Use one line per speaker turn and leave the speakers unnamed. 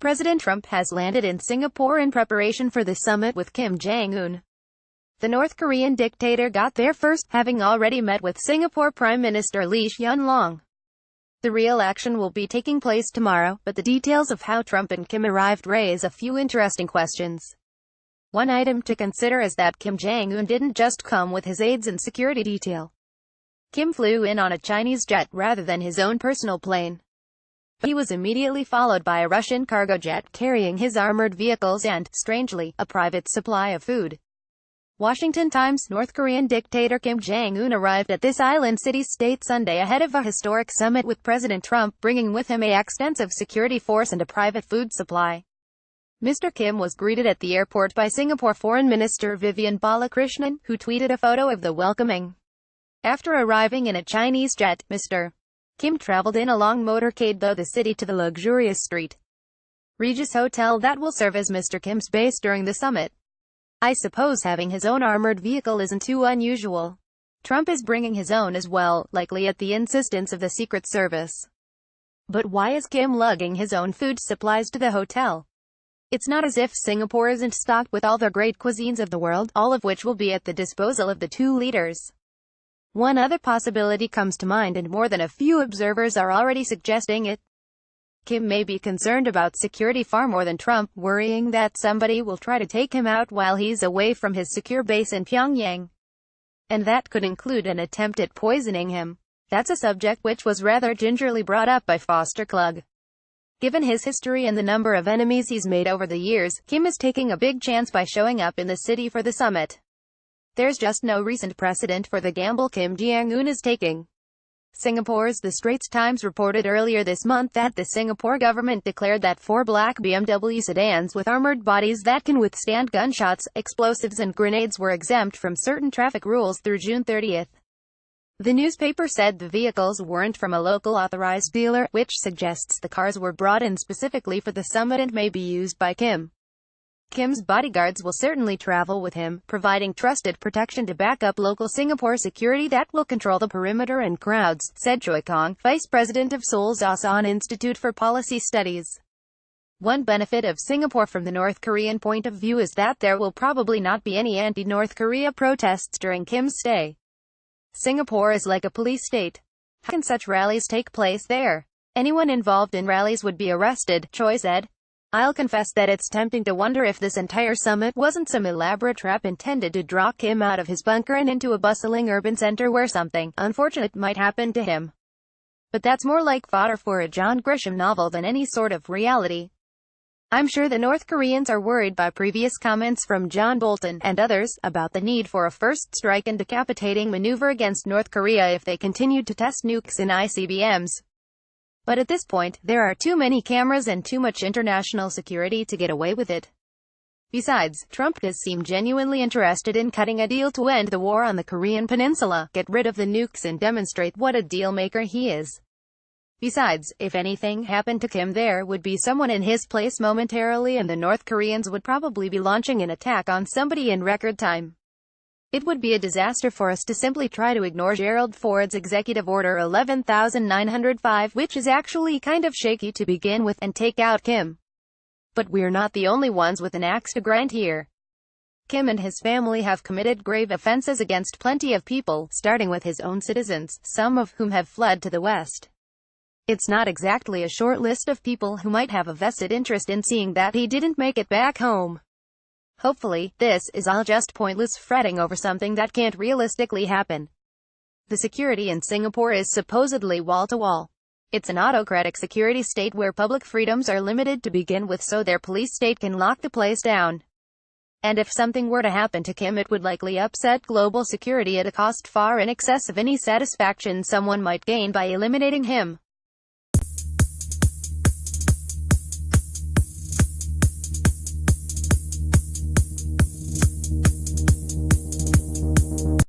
President Trump has landed in Singapore in preparation for the summit with Kim Jong-un. The North Korean dictator got there first, having already met with Singapore Prime Minister Lee Hsien Loong. The real action will be taking place tomorrow, but the details of how Trump and Kim arrived raise a few interesting questions. One item to consider is that Kim Jong-un didn't just come with his aides and security detail. Kim flew in on a Chinese jet rather than his own personal plane. He was immediately followed by a Russian cargo jet carrying his armored vehicles and, strangely, a private supply of food. Washington Times. North Korean dictator Kim Jong-un arrived at this island city-state Sunday ahead of a historic summit with President Trump, bringing with him an extensive security force and a private food supply. Mr. Kim was greeted at the airport by Singapore Foreign Minister Vivian Balakrishnan, who tweeted a photo of the welcoming. After arriving in a Chinese jet, Mr. Kim traveled in a long motorcade through the city to the luxurious St. Regis Hotel that will serve as Mr. Kim's base during the summit. I suppose having his own armored vehicle isn't too unusual. Trump is bringing his own as well, likely at the insistence of the Secret Service. But why is Kim lugging his own food supplies to the hotel? It's not as if Singapore isn't stocked with all the great cuisines of the world, all of which will be at the disposal of the two leaders. One other possibility comes to mind, and more than a few observers are already suggesting it. Kim may be concerned about security far more than Trump, worrying that somebody will try to take him out while he's away from his secure base in Pyongyang. And that could include an attempt at poisoning him. That's a subject which was rather gingerly brought up by Foster Klug. Given his history and the number of enemies he's made over the years, Kim is taking a big chance by showing up in the city for the summit. There's just no recent precedent for the gamble Kim Jong-un is taking. Singapore's The Straits Times reported earlier this month that the Singapore government declared that 4 black BMW sedans with armored bodies that can withstand gunshots, explosives and grenades were exempt from certain traffic rules through June 30th. The newspaper said the vehicles weren't from a local authorized dealer, which suggests the cars were brought in specifically for the summit and may be used by Kim. Kim's bodyguards will certainly travel with him, providing trusted protection to back up local Singapore security that will control the perimeter and crowds, said Choi Kong, vice president of Seoul's Asan Institute for Policy Studies. One benefit of Singapore from the North Korean point of view is that there will probably not be any anti-North Korea protests during Kim's stay. Singapore is like a police state. How can such rallies take place there? Anyone involved in rallies would be arrested, Choi said. I'll confess that it's tempting to wonder if this entire summit wasn't some elaborate trap intended to draw Kim out of his bunker and into a bustling urban center where something unfortunate might happen to him. But that's more like fodder for a John Grisham novel than any sort of reality. I'm sure the North Koreans are worried by previous comments from John Bolton and others about the need for a first strike and decapitating maneuver against North Korea if they continued to test nukes in ICBMs. But at this point, there are too many cameras and too much international security to get away with it. Besides, Trump does seem genuinely interested in cutting a deal to end the war on the Korean Peninsula, get rid of the nukes and demonstrate what a deal-maker he is. Besides, if anything happened to Kim, there would be someone in his place momentarily and the North Koreans would probably be launching an attack on somebody in record time. It would be a disaster for us to simply try to ignore Gerald Ford's Executive Order 11,905, which is actually kind of shaky to begin with, and take out Kim. But we're not the only ones with an axe to grind here. Kim and his family have committed grave offenses against plenty of people, starting with his own citizens, some of whom have fled to the West. It's not exactly a short list of people who might have a vested interest in seeing that he didn't make it back home. Hopefully, this is all just pointless fretting over something that can't realistically happen. The security in Singapore is supposedly wall-to-wall. It's an autocratic security state where public freedoms are limited to begin with, so their police state can lock the place down. And if something were to happen to Kim, it would likely upset global security at a cost far in excess of any satisfaction someone might gain by eliminating him.